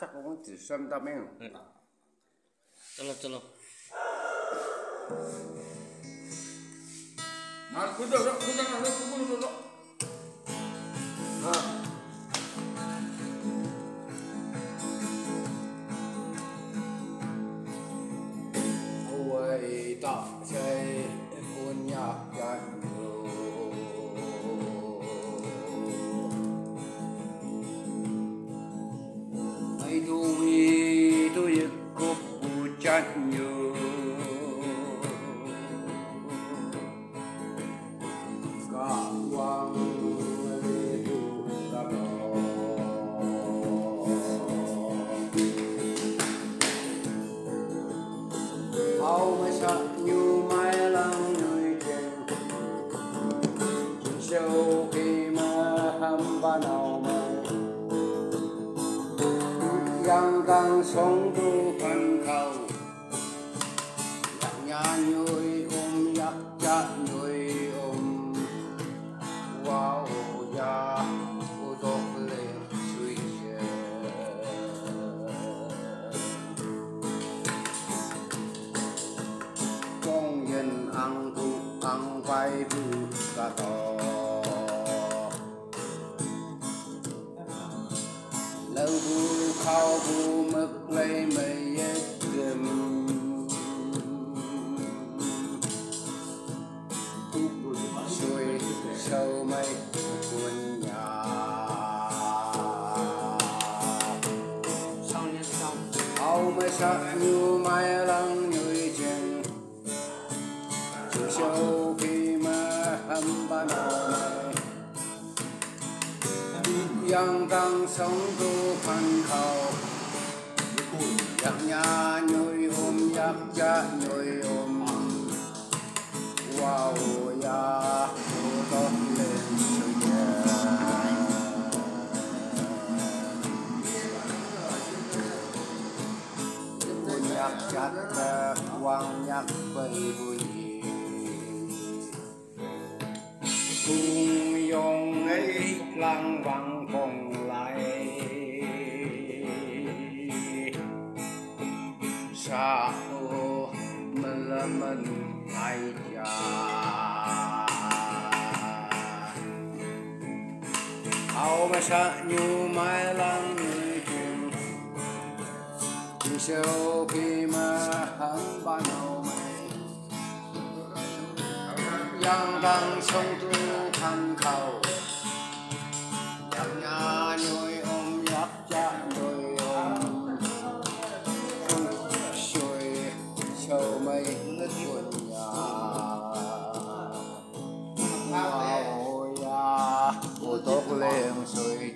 chắc cũng chỉ xem ta mấy. चलो Nah, kuda. Ôi ta say punya janju, ai duwi tu ikut pujanju. Hầu mới sợ như mai lăng người trên sâu khi mà hâm ba nào mà yang càng sống tu phần khẩu nhà nuôi yak cha nuôi wow ya u độc lên suy công nhân ăn tu ăn vai bu cả to lâu bu khao bu mực lấy mây đêm xuôi sâu mây cuốn nhà hầu mới sợ như mai lăng người trên sâu khi mà hâm ba nào này yang đang sống tu phần khẩu yang nhà nuôi yak cha nuôi wow ya đốt lên sự nhạc chặt quang nhạc vây vui cùng dùng ấy lang vang cùng lại sao mình ai cha hầu mà sợ như mai lăng người trên sâu khi mà hắn ban đầu mày yang đang sống tu thành khẩu yang nhà nuôi yak cha nuôi xuôi sâu mây cuốn nhà wow ya u tốt lên xuôi